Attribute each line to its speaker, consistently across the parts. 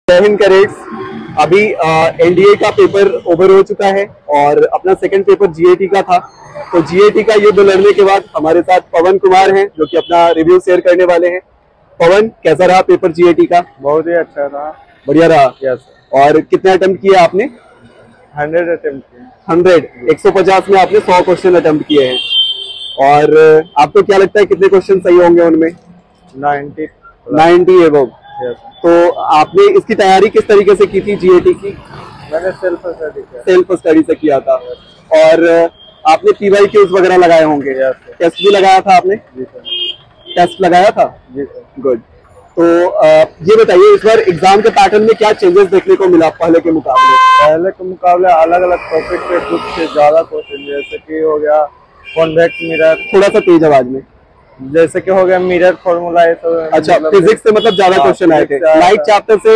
Speaker 1: जय हिंद कैडेट्स। अभी एनडीए का पेपर ओवर हो चुका है और अपना सेकंड पेपर जीएटी का था। तो जीएटी का युद्ध लड़ने के बाद हमारे साथ पवन कुमार हैं जो कि अपना रिव्यू शेयर करने वाले हैं। पवन, कैसा रहा पेपर जीएटी का?
Speaker 2: बहुत ही अच्छा रहा।
Speaker 1: बढ़िया रहा।
Speaker 2: यस।
Speaker 1: और कितने अटेम्प्ट किए आपने?
Speaker 2: 100 अटेम्प्ट किए।
Speaker 1: 150 में आपने 100 क्वेश्चन अटेम्प्ट किए हैं। और आपको क्या लगता है कितने क्वेश्चन सही होंगे उनमें? 90 एबव। तो आपने इसकी तैयारी किस तरीके से की थी जीएटी की?
Speaker 2: मैंने सेल्फ
Speaker 1: स्टडी से किया था। और आपने पीवाईक्यूज वगैरह लगाए होंगे? टेस्ट भी लगाया था आपने?
Speaker 2: जी सर।
Speaker 1: टेस्ट लगाया था?
Speaker 2: जी सर।
Speaker 1: गुड। तो ये बताइए, इस बार एग्जाम के पैटर्न में क्या चेंजेस देखने को मिला पहले के मुकाबले?
Speaker 2: पहले के मुकाबले अलग अलग टॉपिक पे कुछ ज्यादा क्वेश्चन, जैसे कि हो गया कॉन्वेक्स मिरर।
Speaker 1: थोड़ा सा तेज आवाज में।
Speaker 2: जैसे कि हो गया मिरर फॉर्मूला।
Speaker 1: अच्छा, फिजिक्स से मतलब ज्यादा क्वेश्चन आए थे। लाइट चैप्टर से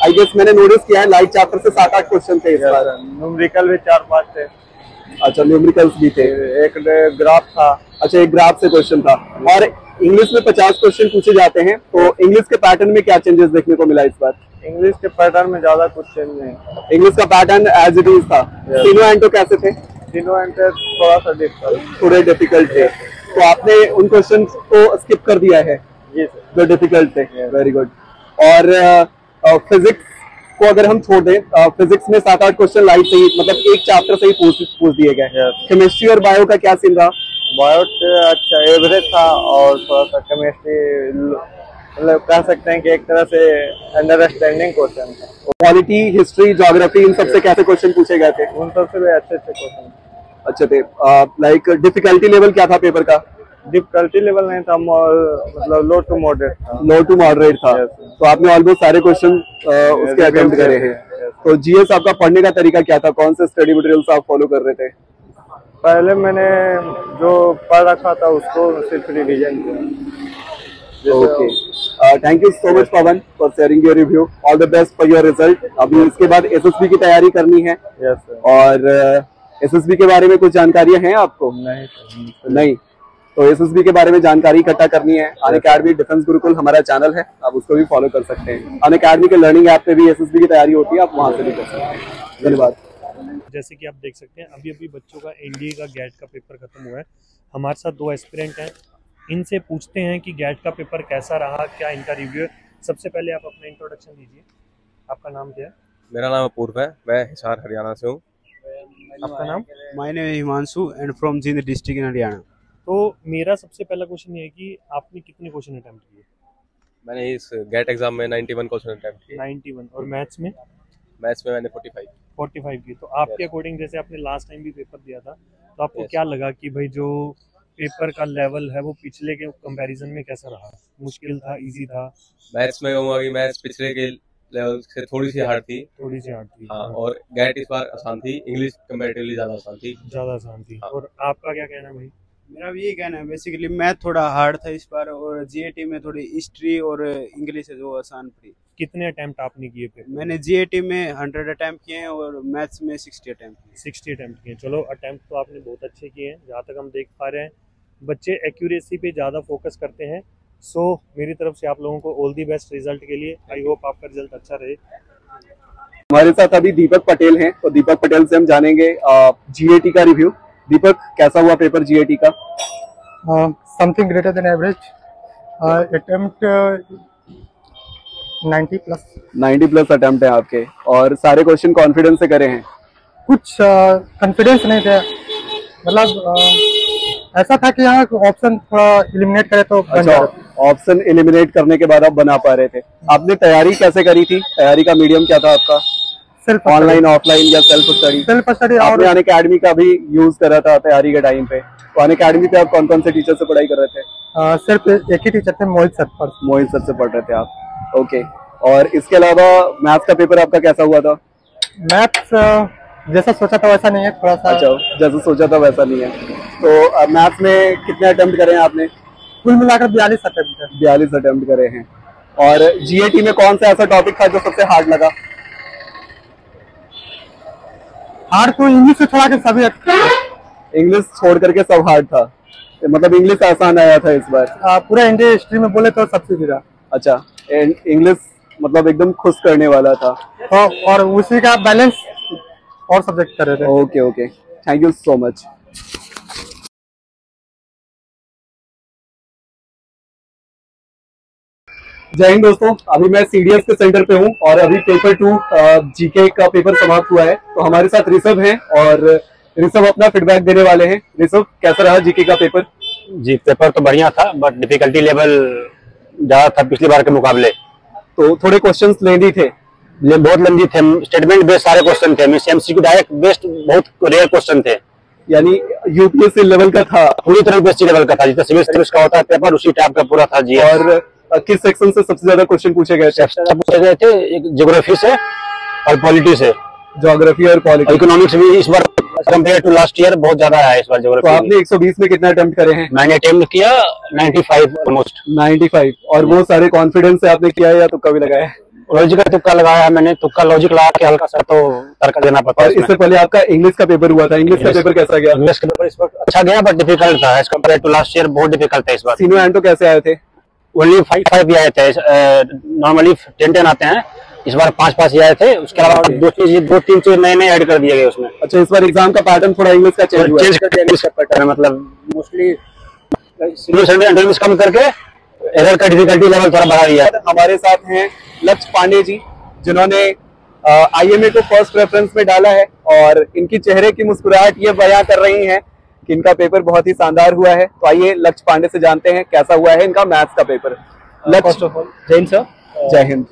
Speaker 1: आई गेस मैंने नोटिस किया है, लाइट चैप्टर से 7-8 क्वेश्चन थे इस बार।
Speaker 2: न्यूमेरिकल भी 4-5 थे।
Speaker 1: अच्छा, न्यूमेरिकल्स भी थे।
Speaker 2: एक ग्राफ था।
Speaker 1: अच्छा, एक ग्राफ से क्वेश्चन था। और इंग्लिश में 50 क्वेश्चन पूछे जाते हैं। तो इंग्लिश के पैटर्न में क्या चेंजेस देखने को मिला इस बार?
Speaker 2: इंग्लिश के पैटर्न में ज्यादा कुछ चेंज नहीं।
Speaker 1: इंग्लिश का पैटर्न एज इट इज था। तीनों एंटो कैसे थे?
Speaker 2: तीनों एंटर थोड़ा सा डिफिकल्ट,
Speaker 1: थोड़े डिफिकल्ट थे। तो आपने उन क्वेश्चन को स्किप कर दिया है?
Speaker 2: जी सर।
Speaker 1: जो डिफिकल्ट थे। Very good. और फिजिक्स को अगर हम छोड़ दें, फिजिक्स में 7-8 क्वेश्चन लाइट से ही, मतलब एक चैप्टर से ही पूछ दिए गए। केमिस्ट्री और बायो का क्या सीन रहा?
Speaker 2: बायो अच्छा एवरेज था, और थोड़ा सा केमिस्ट्री मतलब कह सकते हैं कि एक तरह से अंडरस्टैंडिंग क्वेश्चन था।
Speaker 1: पॉलिटी, हिस्ट्री, ज्योग्राफी, इन सबसे कैसे क्वेश्चन पूछे गए थे?
Speaker 2: उन सबसे भी अच्छे क्वेश्चन
Speaker 1: अच्छे थे। लाइक डिफिकल्टी लेवल क्या था पेपर का?
Speaker 2: डिफिकल्टी लेवल नहीं था, मतलब लो टू मॉडरेट था।
Speaker 1: लो टू मॉडरेट था। तो आपने ऑलमोस्ट सारे क्वेश्चन उसके अटेम्प्ट करे हैं। तो जीएस आपका पढ़ने का तरीका क्या था? कौन से स्टडी मटेरियल्स आप फॉलो कर रहे थे?
Speaker 2: पहले मैंने जो पढ़ रखा था उसको सिर्फ रिवीजन किया।
Speaker 1: Okay, thank you so much Pawan for sharing your review. All the best for your result. अभी इसके बाद एसएसबी की तैयारी करनी है।
Speaker 2: Yes sir.
Speaker 1: और एसएसबी के बारे में कुछ जानकारियां हैं आपको? नहीं। तो एसएसबी के बारे में जानकारी इकट्ठा करनी है, अनअकैडमी डिफेंस गुरुकुल हमारा चैनल है, आप उसको भी फॉलो कर सकते हैं। अनअकैडमी के लर्निंग ऐप पे भी एसएसबी की तैयारी होती है, आप वहां से भी कर सकते हैं। धन्यवाद।
Speaker 3: जैसे कि आप देख सकते हैं, अभी अभी बच्चों का एनडीए का गैट का पेपर खत्म हुआ है। हमारे साथ 2 एस्पिरेंट हैं, इनसे पूछते हैं कि गैट का पेपर कैसा रहा, क्या इनका रिव्यू है। सबसे पहले आप अपना इंट्रोडक्शन दीजिए। आपका नाम क्या है?
Speaker 4: मेरा नाम अपूर्व है, मैं हिसार हरियाणा से हूँ।
Speaker 3: आपका नाम?
Speaker 5: माय नेम है Himanshu and from Jind district in Haryana.
Speaker 3: तो मेरा सबसे पहला क्वेश्चन ये है कि आपने कितने क्वेश्चन अटेम्प्ट किए?
Speaker 4: मैंने इस गेट एग्जाम में 91 क्वेश्चन अटेम्प्ट किए।
Speaker 3: 91। और मैथ्स में?
Speaker 4: मैथ्स में मैंने 45
Speaker 3: किए। तो आपके अकॉर्डिंग, जैसे आपने लास्ट टाइम भी पेपर दिया था, तो आपको क्या लगा कि भाई जो पेपर का लेवल है वो पिछले के कंपैरिजन में कैसा रहा? मुश्किल था, इजी था?
Speaker 4: मैथ्स में कहूँगा कि मैथ्स पिछले के लेवल से थोड़ी सी हार्ड थी।
Speaker 3: हाँ।
Speaker 4: और गेट इस बार आसान थी। इंग्लिश कंपैरेटिवली ज्यादा आसान थी।
Speaker 3: हाँ। और आपका क्या कहना है भाई?
Speaker 5: मेरा भी यही कहना है, बेसिकली मैथ थोड़ा हार्ड था इस बार, और जीएटी में थोड़ी हिस्ट्री और इंग्लिश है जो आसान पड़ी।
Speaker 3: कितने अटेम्प्ट आपने किए पेपर?
Speaker 5: मैंने जीएटी में 100 अटेम्प्ट किए हैं और मैथ्स में 60 अटेम्प्ट किए।
Speaker 3: 60 अटेम्प्ट किए। चलो, अटेम्प्ट तो आपने बहुत अच्छे किए हैं। जहाँ तक हम देख पा रहे हैं, बच्चे एक्यूरेसी पे ज़्यादा फोकस करते हैं। सो मेरी तरफ से आप लोगों को ऑल दी बेस्ट रिजल्ट के लिए। आई होप आपका रिजल्ट अच्छा रहे।
Speaker 1: हमारे साथ अभी दीपक पटेल हैं, तो दीपक पटेल से हम जानेंगे जीएटी का रिव्यू। दीपक, कैसा हुआ पेपर जीएटी का?
Speaker 6: Something greater than average. Attempt 90 plus
Speaker 1: attempt है आपके, और सारे क्वेश्चन कॉन्फिडेंस से करे हैं?
Speaker 6: कुछ कॉन्फिडेंस नहीं था, मतलब ऐसा था कि यहाँ ऑप्शन थोड़ा एलिमिनेट करे तो बन जाता।
Speaker 1: ऑप्शन एलिमिनेट करने के बाद आप बना पा रहे थे। आपने तैयारी कैसे करी थी? तैयारी का मीडियम क्या था आपका?
Speaker 6: सेल्फ
Speaker 1: ऑनलाइन, ऑफलाइन या सेल्फ स्टडी? आपने अनअकैडमी का भी यूज करा था तैयारी के टाइम पे, तो अनअकैडमी पे आप कौन कौन से टीचर से पढ़ाई कर रहे थे?
Speaker 6: सिर्फ एक ही टीचर थे, मोहित सर
Speaker 1: से पढ़ रहे थे आप। ओके। और इसके अलावा मैथ्स का पेपर आपका कैसा हुआ था?
Speaker 6: मैथ्स जैसा सोचा था वैसा नहीं है, थोड़ा सा।
Speaker 1: अच्छा, जैसा सोचा था वैसा नहीं है। तो मैथ्स में कितने अटेम्प्ट करे हैं आपने?
Speaker 6: कुल मिलाकर 42 अटेम्प्ट।
Speaker 1: 42 अटेम्प्ट करे हैं। और जीएटी में कौन सा ऐसा टॉपिक था जो सबसे हार्ड लगा?
Speaker 6: हार्ड तो इंग्लिश से छोड़ा के सभी।
Speaker 1: इंग्लिश छोड़ करके सब हार्ड था, मतलब इंग्लिश आसान आया था इस बार?
Speaker 6: पूरा इंडिया हिस्ट्री में बोले तो सबसे ज़्यादा।
Speaker 1: अच्छा, इंग्लिश मतलब एकदम खुश करने वाला था।
Speaker 6: और उसी का बैलेंस और सब्जेक्ट कर रहे थे।
Speaker 1: Okay okay, thank you so much. जय हिंद दोस्तों, अभी मैं सीडीएस के सेंटर पे हूँ और अभी पेपर 2 जीके का पेपर समाप्त हुआ है। तो हमारे साथ ऋषभ हैं और ऋषभ अपना फीडबैक देने वाले हैं। ऋषभ, कैसा रहा जीके का पेपर?
Speaker 7: जी, पेपर तो बढ़िया था, बट डिफिकल्टी लेवल ज्यादा था पिछली बार के मुकाबले।
Speaker 1: तो थोड़े क्वेश्चंस लेंदी थे,
Speaker 7: बहुत लंबी थे, स्टेटमेंट बेस्ड सारे क्वेश्चन थे, एमसीक्यू डायरेक्ट बेस्ड बहुत रेयर क्वेश्चन थे,
Speaker 1: यानी यूपीएससी लेवल का था,
Speaker 7: पूरी तरह यूपीएससी लेवल का था। जितना सिविल सर्विस का होता है पेपर उसी टाइप का पूरा था जी।
Speaker 1: और किस सेक्शन से सबसे ज्यादा क्वेश्चन पूछे गए थे?
Speaker 7: पूछे गए थे एक ज्योग्राफी से और पॉलिटी से,
Speaker 1: ज्योग्राफी और पॉलिटी।
Speaker 7: इकोनॉमिक्स भी इस बार कंपेयर टू लास्ट ईयर बहुत ज्यादा है इस बार
Speaker 1: तो
Speaker 7: ज्योग्राफी।
Speaker 1: आपने 120 में कितना अटेम्प्ट करे हैं?
Speaker 7: मैंने अटेम्प्ट किया 95 ऑलमोस्ट।
Speaker 1: 95। और वो सारे कॉन्फिडेंस से आपने किया है या तुक्का भी लगाया है?
Speaker 7: लॉजिक का तुक्का लगाया है मैंने, तुक्का लॉजिक लगा के हल्का सा तो तर्क देना पड़ता है।
Speaker 1: और इससे पहले आपका इंग्लिश का पेपर हुआ था, इंग्लिश का पेपर कैसा गया?
Speaker 7: इंग्लिश का पेपर इस बार अच्छा गया बट डिफिकल्ट था as compare to last year, बहुत डिफिकल्ट था इस बार।
Speaker 1: सीनो एंटो कैसे आए थे?
Speaker 7: ओनली 5 भी आए थे, नॉर्मली 10 आते हैं, इस बार 5 ही आए थे। उसके अलावा 2-3 चीज नए ऐड कर दिए गए उसमें।
Speaker 1: अच्छा, इस बार एग्जाम का पैटर्न थोड़ा इंग्लिश का चेंज हुआ है?
Speaker 7: इंग्लिश का पैटर्न मतलब मोस्टली इंग्लिश कम करके एरर का डिफिकल्टी लेवल थोड़ा बढ़ा दिया है।
Speaker 1: हमारे साथ हैं लक्ष्य पांडे जी, जिन्होंने आईएमए को फर्स्ट प्रेफरेंस में डाला है और इनकी चेहरे की मुस्कुराहट ये बयां कर रही है कि इनका पेपर बहुत ही शानदार हुआ है। तो आइए लक्ष्य पांडे से जानते हैं कैसा हुआ है इनका मैथ्स का पेपर।
Speaker 8: फर्स्ट ऑफ ऑल जय हिंद सर।
Speaker 1: जय हिंद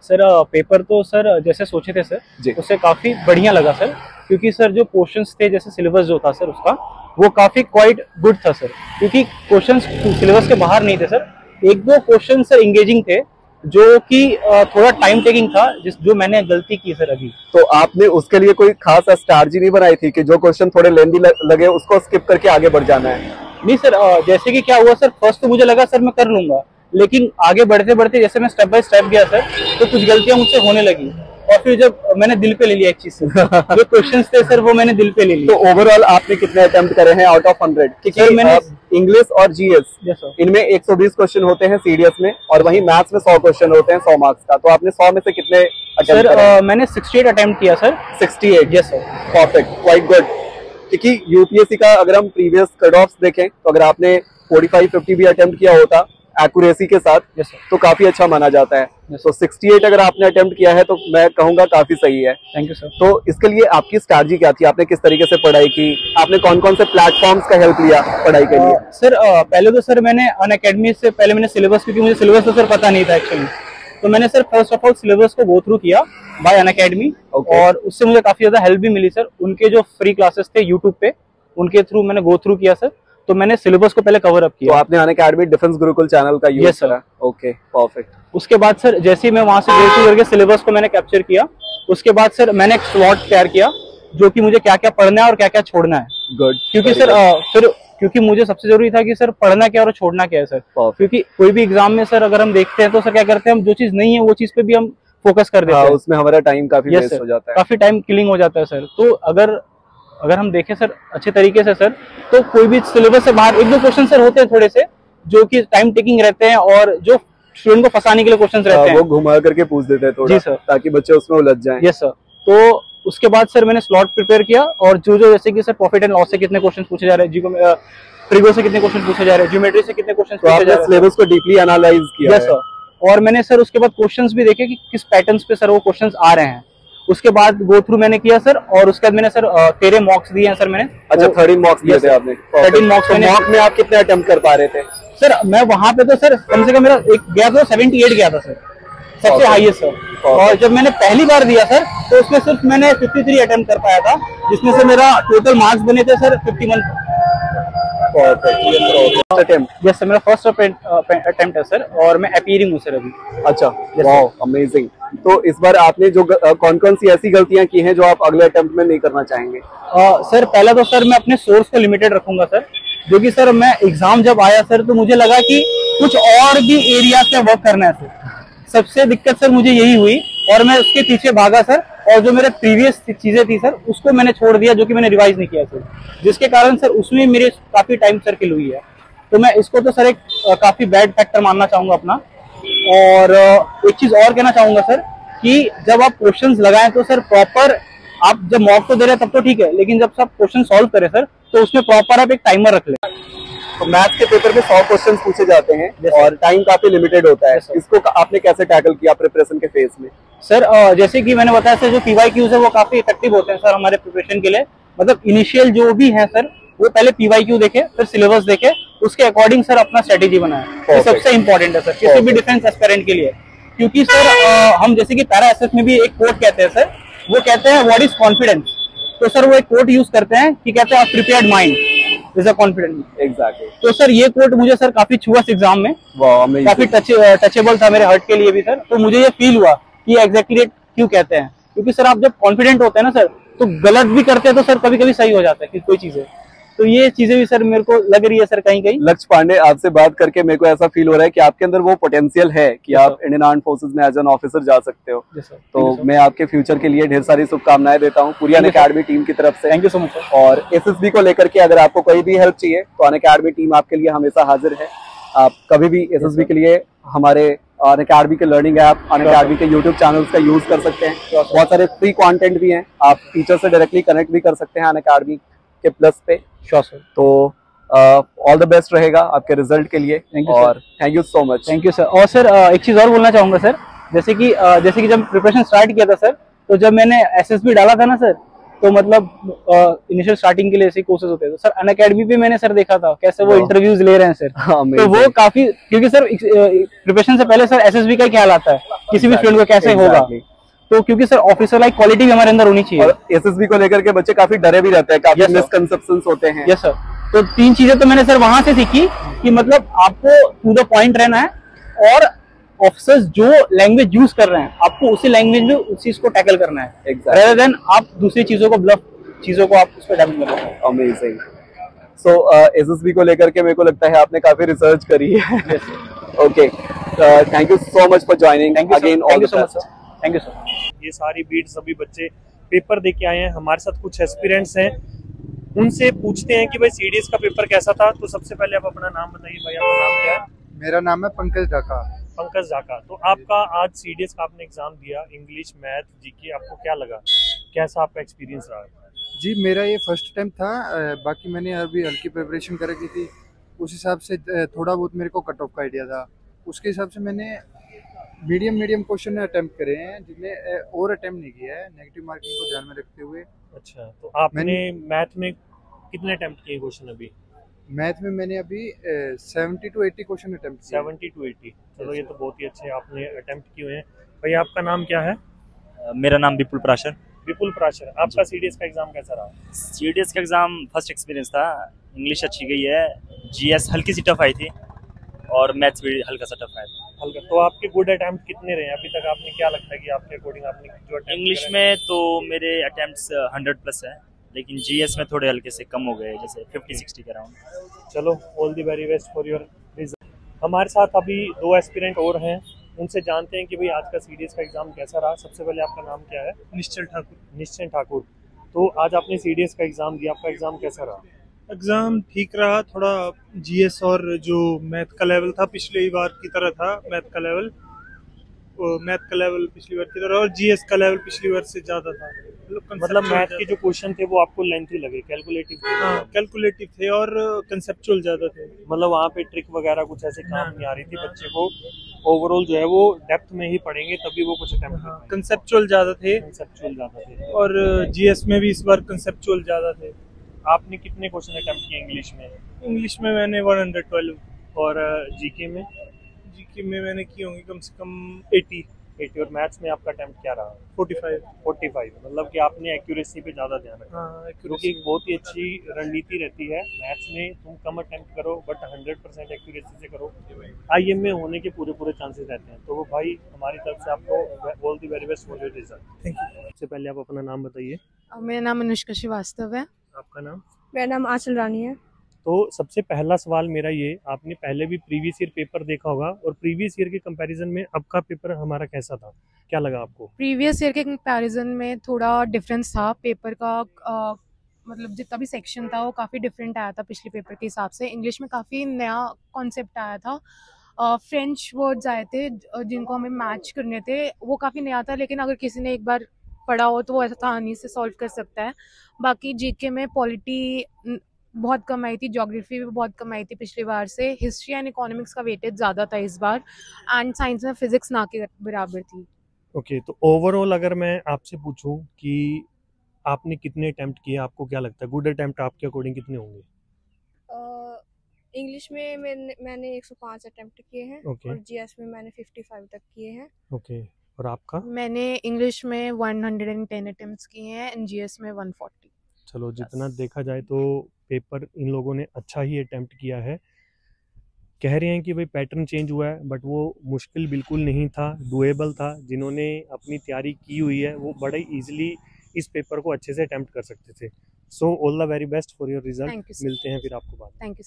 Speaker 8: सर, पेपर तो सर जैसे सोचे थे
Speaker 1: जी।
Speaker 8: सर उससे काफी बढ़िया लगा सर, क्योंकि सर जो क्वेश्चंस थे, जैसे सिलेबस जो था सर उसका, वो काफी क्वाइट गुड था सर, क्योंकि क्वेश्चंस सिलेबस के बाहर नहीं थे सर। 1-2 क्वेश्चन सर इंगेजिंग थे, जो कि थोड़ा टाइम टेकिंग था, जो मैंने गलती की सर अभी।
Speaker 1: तो आपने उसके लिए कोई खास स्ट्रैटेजी नहीं बनाई थी कि जो क्वेश्चन थोड़े लेंदी लगे उसको स्किप करके आगे बढ़ जाना है?
Speaker 8: नहीं सर, जैसे कि क्या हुआ सर, फर्स्ट तो मुझे लगा सर मैं कर लूंगा, लेकिन आगे बढ़ते बढ़ते जैसे मैं स्टेप बाय स्टेप गया सर, तो कुछ गलतियां मुझसे होने लगी और फिर जब मैंने दिल पे ले लिया एक चीज से जो क्वेश्चंस थे सर वो मैंने दिल पे ले लिए।
Speaker 1: तो ओवरऑल आपने कितने अटेम्प्ट करे हैं आउट ऑफ 100? क्योंकि मैंने इंग्लिश और जीएस इनमें 120 क्वेश्चन होते हैं सीडीएस में, और वहीं मैथ्स में 100 क्वेश्चन होते हैं 100 मार्क्स का। तो आपने 100 में से कितने अटेम्प्ट करे?
Speaker 8: मैंने 68 अटेम्प्ट किया sir.
Speaker 1: 68?
Speaker 8: Yes sir.
Speaker 1: Perfect, quite good. क्योंकि यूपीएससी का अगर हम प्रीवियस कट ऑफ्स देखें तो अगर आपने 45-50 भी अटेम्प्ट किया होता एक्यूरेसी के साथ तो काफी अच्छा माना जाता है। तो 68 अगर आपने अटेम्प्ट किया है तो मैं कहूंगा काफी सही है।
Speaker 8: Thank you sir.
Speaker 1: तो इसके लिए आपकी स्ट्रैटेजी क्या थी? आपने किस तरीके से पढ़ाई की? आपने कौन कौन से प्लेटफॉर्म्स का हेल्प लिया पढ़ाई के लिए?
Speaker 8: सर पहले तो सर मैंने अनअकैडमी से पहले मैंने सिलेबस, क्योंकि मुझे सिलेबस तो सर पता नहीं था एक्चुअली, तो मैंने sir first of all syllabus को गो थ्रू किया बाय अनअकैडमी। और उससे मुझे काफी ज्यादा हेल्प भी मिली सर। उनके जो फ्री क्लासेस थे यूट्यूब पे, उनके थ्रू मैंने गो थ्रू किया सर। तो मैंने सिलेबस को पहले कवर अप किया।
Speaker 1: तो आपने अनअकैडमी डिफेंस गुरुकुल चैनल का यूज करा? Okay, perfect.
Speaker 8: उसके बाद सर जैसे ही मैं वहां से गो थ्रू करके सिलेबस को मैंने कैप्चर किया, उसके बाद सर मैंने एक स्लॉट तैयार किया जो कि मुझे क्या क्या पढ़ना है और क्या क्या छोड़ना है।
Speaker 1: गुड।
Speaker 8: क्योंकि सर फिर क्योंकि मुझे सबसे जरूरी था कि सर पढ़ना क्या और छोड़ना क्या है सर। क्योंकि कोई भी एग्जाम में सर अगर हम देखते हैं तो सर क्या करते हैं, हम जो चीज नहीं है वो चीज पे भी हम फोकस कर देते हैं।
Speaker 1: उसमें हमारा टाइम काफी वेस्ट हो जाता है,
Speaker 8: काफी टाइम किलिंग हो जाता है सर। तो अगर हम देखें सर अच्छे तरीके से सर, तो कोई भी सिलेबस से बाहर 1-2 क्वेश्चन सर होते हैं थोड़े से, जो कि टाइम टेकिंग रहते हैं और जो स्टूडेंट को फंसाने के लिए क्वेश्चंस रहते हैं,
Speaker 1: वो घुमा करके पूछ देते हैं थोड़ा।
Speaker 8: जी सर।
Speaker 1: ताकि बच्चे उसमें उलझ जाएं।
Speaker 8: Yes sir. तो उसके बाद सर मैंने स्लॉट प्रिपेयर किया, और जो जैसे कि सर प्रॉफिट एंड लॉस से कितने क्वेश्चन पूछे जा रहे हैं, ट्रिगो से कितने क्वेश्चन पूछे जा रहे हैं, ज्योमेट्री से कितने क्वेश्चन पूछे जा रहे हैं।
Speaker 1: सिलेबस को डीपली एनालाइज किया?
Speaker 8: Yes sir. और मैंने सर उसके बाद क्वेश्चंस भी देखे कि किस पैटर्न्स पे सर वो क्वेश्चंस आ रहे हैं। उसके बाद गो थ्रू मैंने किया सर, और उसके बाद मैंने सर 13 मॉक्स दिए हैं सर मैंने।
Speaker 1: अच्छा, 13 मॉक्स दिए थे आपने?
Speaker 8: 13 मॉक्स।
Speaker 1: मॉक में आप कितने अटेम्प्ट कर पा रहे थे?
Speaker 8: सर मैं वहां पे तो सर कम से कम मेरा एक गया था 78 गया था सर, सबसे हाईएस्ट सर। और जब मैंने पहली बार दिया सर तो उसमें सिर्फ मैंने 53 अटेम्प्ट कर पाया था, जिसमें से मेरा टोटल मार्क्स बने थे सर 51। यस सर, मेरा फर्स्ट अटेम्प्ट है सर, और मैं अपीयरिंग हूँ सर अभी।
Speaker 1: अच्छा, वाओ, अमेजिंग। तो इस बार आपने जो कौन कौन सी ऐसी गलतियां की हैं जो आप अगले अटेम्प्ट में नहीं करना चाहेंगे?
Speaker 8: सर पहला तो सर मैं अपने सोर्स को लिमिटेड रखूंगा सर, जो कि सर मैं एग्जाम जब आया सर तो मुझे लगा कि कुछ और भी एरिया पे वर्क करना है सर। सबसे दिक्कत सर मुझे यही हुई, और मैं उसके पीछे भागा सर, और जो मेरे प्रीवियस चीजें थी सर उसको मैंने छोड़ दिया, जो कि मैंने रिवाइज नहीं किया सर, जिसके कारण सर उसमें मेरे काफी टाइम सर्किल हुई है। तो मैं इसको तो सर एक काफी बैड फैक्टर मानना चाहूंगा अपना। और एक चीज और कहना चाहूंगा सर कि जब आप क्वेश्चंस लगाएं तो सर प्रॉपर, आप जब मॉक तो दे रहे हैं तब तो ठीक है, लेकिन जब सब क्वेश्चन सॉल्व करें सर तो उसमें प्रॉपर आप एक टाइमर रख लें।
Speaker 1: तो मैथ्स के पेपर में 100 क्वेश्चंस पूछे जाते हैं और टाइम काफी लिमिटेड होता है, इसको आपने कैसे टैकल किया प्रिपरेशन के फेज में?
Speaker 8: सर जैसे कि मैंने बताया सर, जो PYQs है वो काफी इफेक्टिव होते हैं सर हमारे प्रिपरेशन के लिए। मतलब इनिशियल जो भी है सर, वो पहले PYQ देखे, फिर सिलेबस देखे, उसके अकॉर्डिंग सर अपना स्ट्रेटेजी बनाए। ये सबसे इंपॉर्टेंट है सर किसी भी डिफेंस एस्पिरेंट के लिए, क्योंकि सर हम जैसे कि पैरा एसएफ में भी एक कोट कहते हैं सर, वो कहते हैं व्हाट इज कॉन्फिडेंस। तो सर वो एक कोट यूज करते हैं कि कहते हैं prepared mind is a confident.
Speaker 1: Exactly.
Speaker 8: तो सर ये कोट मुझे सर काफी छुआ एग्जाम में, काफी टचेबल था मेरे हर्ट के लिए भी सर। तो मुझे ये फील हुआ कि एग्जैक्टली क्यों कहते हैं, क्योंकि सर आप जब कॉन्फिडेंट होते हैं ना सर, तो गलत भी करते हैं तो सर कभी कभी सही हो जाता है कोई चीजें। तो ये चीजें भी सर मेरे को लग रही है सर कहीं कहीं।
Speaker 1: लक्ष्य पांडे, आपसे बात करके मेरे को ऐसा फील हो रहा है कि आपके अंदर वो पोटेंशियल है कि आप इंडियन आर्म्ड फोर्सेस में एज एन ऑफिसर जा सकते हो। तो मैं आपके फ्यूचर के लिए ढेर सारी शुभकामनाएं देता हूँ पूरी अनअकैडमी टीम की तरफ से।
Speaker 8: Thank you so much sir.
Speaker 1: और एसएसबी को लेकर के अगर आपको कोई भी हेल्प चाहिए तो अनअकैडमी टीम आपके लिए हमेशा हाजिर है। आप कभी भी एसएसबी के लिए हमारे अनअकैडमी के लर्निंग ऐप, अनअकैडमी के यूट्यूब चैनल्स का यूज कर सकते हैं। बहुत सारे फ्री कंटेंट भी हैं, आप टीचर से डायरेक्टली कनेक्ट भी कर सकते हैं अनअकैडमी के प्लस पे।
Speaker 8: Sure sir.
Speaker 1: तो ऑल द बेस्ट रहेगा आपके रिजल्ट के लिए और thank you so much.
Speaker 8: Thank you sir. और सर एक चीज और बोलना चाहूंगा सर, जैसे कि जब प्रिपरेशन स्टार्ट किया था सर, तो जब मैंने एसएसबी डाला था ना सर, तो मतलब इनिशियल स्टार्टिंग के लिए ऐसे कोर्सेज होते हैं। तो सर अनअकैडमी पे मैंने सर देखा था कैसे वो इंटरव्यूज ले रहे हैं सर। तो वो काफी, क्योंकि सर प्रिपरेशन से पहले सर एसएसबी का ख्याल आता है किसी भी स्टूडेंट को कैसे होगा। तो क्योंकि सर ऑफिसर लाइक क्वालिटी भी हमारे अंदर होनी चाहिए।
Speaker 1: और एसएसबी को लेकर के बच्चे काफी डरे भी रहते हैं, काफी मिसकंसेप्शंस होते हैं।
Speaker 8: Yes sir. तो 3 चीजें तो मैंने सर वहां से सीखी कि मतलब आपको टू द पॉइंट रहना है, और ऑफिसर्स जो लैंग्वेज यूज कर रहे हैं आपको उसी लैंग्वेज में उस चीज को टैकल करना है, rather than आप दूसरी चीजों को ब्लफ चीजों को आप उस पर टैकल कर रहे हैं।
Speaker 1: अमेजिंग। सो एसएसबी को लेकर के मेरे को लगता है आपने काफी रिसर्च करी है। Okay, thank you so much for joining again. All the best.
Speaker 8: Thank you sir.
Speaker 3: ये सारी बीट्स अभी बच्चे पेपर दे के आए हैं, हमारे साथ कुछ एस्पिरेंट्स हैं, उनसे पूछते हैं कि भाई सीडीएस का पेपर कैसा था। तो सबसे पहले आप अपना नाम बताइए भाई, आपका नाम क्या है?
Speaker 9: मेरा नाम है पंकज ढाका।
Speaker 3: पंकज ढाका। तो आपका आज सीडीएस का आपने एग्जाम दिया, इंग्लिश, मैथ, जीके, आपको क्या लगा, कैसा आपका एक्सपीरियंस रहा?
Speaker 9: जी मेरा ये फर्स्ट टाइम था, बाकी मैंने अभी हल्की प्रिपरेशन कर रखी थी, उस हिसाब से थोड़ा बहुत मेरे को कट ऑफ का आइडिया था, उसके हिसाब से मैंने मीडियम क्वेश्चन अटेम्प्ट करे हैं, जिन्हें और अटेम्प्ट नहीं किया है नेगेटिव मार्किंग को ध्यान में रखते हुए।
Speaker 3: अच्छा, तो आपने मैथ में कितने अटेम्प्ट किए क्वेश्चन अभी?
Speaker 9: मैथ में मैंने अभी 70 to 80 क्वेश्चन अटेम्प्ट किए।
Speaker 3: 70 to 80, चलो ये तो बहुत ही अच्छे आपने अटेम्प्ट किए हैं। भैया आपका नाम क्या है?
Speaker 10: मेरा नाम विपुल प्राशर।
Speaker 3: विपुल प्राशर। आपका सीडीएस का एग्जाम कैसा रहा?
Speaker 10: सीडीएस का एग्जाम फर्स्ट एक्सपीरियंस था, इंग्लिश अच्छी गई है, जीएस हल्की सी टफ आई थी और मैथ्स भी हल्का सा टफ आया था।
Speaker 3: हल्का। तो आपके गुड अटेम्प्ट कितने रहे अभी तक? आपने क्या लगता है कि आपके अकॉर्डिंग आपने जो अटेम्प्ट
Speaker 10: इंग्लिश में तो मेरे अटेम्प्ट्स 100+ है, लेकिन जीएस में थोड़े हल्के से कम हो गए, जैसे 50-60 के अराउंड।
Speaker 3: चलो all the very best for your result. हमारे साथ अभी 2 एस्पिरेंट और हैं, उनसे जानते हैं कि भाई आज का सीडीएस का एग्जाम कैसा रहा। सबसे पहले आपका नाम क्या है?
Speaker 11: निश्चल ठाकुर।
Speaker 3: निश्चल ठाकुर। तो आज आपने सीडीएस का एग्जाम दिया, आपका एग्जाम कैसा रहा?
Speaker 11: एग्जाम ठीक रहा, थोड़ा जीएस और जो मैथ का लेवल था पिछली बार की तरह था, मैथ का लेवल पिछली बार की तरह, और जीएस का लेवल पिछली बार से ज्यादा था।
Speaker 3: मतलब मैथ के जो क्वेश्चन थे वो आपको लेंथी लगे, कैलकुलेटिव थे?
Speaker 11: हाँ, कैलकुलेटिव थे और कंसेप्चुअल ज्यादा थे।
Speaker 3: मतलब वहाँ पे ट्रिक वगैरह कुछ ऐसे काम नहीं आ रही थी बच्चे को, ओवरऑल जो है वो डेप्थ में ही पढ़ेंगे तभी वो कुछ अटेम्प्ट
Speaker 11: हाँ, कंसेप्चुअल ज्यादा थे। और जीएस में भी इस बार कंसेप्चुअल ज्यादा थे।
Speaker 3: आपने कितने क्वेश्चन अटेम्प्ट किए इंग्लिश में?
Speaker 11: इंग्लिश में मैंने 112।
Speaker 3: और जीके में?
Speaker 11: जीके में मैंने की होंगी कम से कम 80।
Speaker 3: और मैथ्स में आपका अटेम्प्ट क्या रहा?
Speaker 11: 45।
Speaker 3: मतलब कि आपने एक्यूरेसी पे ज्यादा ध्यान रखा।
Speaker 11: हाँ,
Speaker 3: क्योंकि एक बहुत ही अच्छी रणनीति रहती है मैथ्स में, तुम कम अटेम्प्ट करो बट 100% एक्यूरेसी से करो, आईएम में होने के पूरे चांसेस रहते हैं। तो वो भाई हमारी तरफ से आपको all the very best for your result.
Speaker 11: Thank you.
Speaker 3: सबसे पहले आप अपना नाम बताइए।
Speaker 12: मेरा नाम अनुष्का श्रीवास्तव है।
Speaker 3: आपका नाम?
Speaker 12: मेरा नाम आंचल रानी है।
Speaker 3: तो सबसे पहला सवाल मेरा ये, आपने पहले भी प्रीवियस ईयर पेपर देखा होगा और प्रीवियस ईयर के कंपैरिजन में अब का पेपर हमारा कैसा था, क्या लगा आपको?
Speaker 12: प्रीवियस ईयर के कंपैरिजन में थोड़ा डिफरेंस था पेपर का, मतलब जितना भी सेक्शन था वो काफ़ी डिफरेंट आया था पिछले पेपर के हिसाब से। इंग्लिश में काफ़ी नया कॉन्सेप्ट आया था फ्रेंच वर्ड्स आए थे जिनको हमें मैच करने थे। वो काफ़ी नया था, लेकिन अगर किसी ने एक बार पढ़ा हो तो वो आसानी से सॉल्व कर सकता है। बाकी जीके में पॉलिटी बहुत कम आई थी, ज्योग्राफी भी बहुत कम आई थी पिछली बार से, हिस्ट्री एंड इकोनॉमिक्स का वेटेज ज़्यादा था इस बार, एंड साइंस में फिजिक्स ना के बराबर थी।
Speaker 3: ओके, तो ओवरऑल अगर मैं आपसे पूछूं कि आपने कितने अटेम्प्ट किए, आपको क्या लगता है गुड अटेम्प्ट आपके अकॉर्डिंग कितने होंगे?
Speaker 13: इंग्लिश में मैंने 105 अटेम्प्ट किए हैं
Speaker 3: Okay.
Speaker 13: और जीएस में मैंने 55 तक किए हैं।
Speaker 3: ओके, और आपका?
Speaker 12: मैंने इंग्लिश में 110 अटेम्प्ट्स किए हैं एंड जीएस में 140।
Speaker 3: चलो, जितना देखा जाए तो पेपर इन लोगों ने अच्छा ही अटेम्प्ट किया है। कह रहे हैं कि भाई पैटर्न चेंज हुआ है, बट वो मुश्किल बिल्कुल नहीं था, डुएबल था। जिन्होंने अपनी तैयारी की हुई है वो बड़े इजीली इस पेपर को अच्छे से अटेम्प्ट कर सकते थे। So all the very best for your result.
Speaker 12: Thank you, sir.
Speaker 3: मिलते हैं फिर आपको बाद।
Speaker 12: Thank you.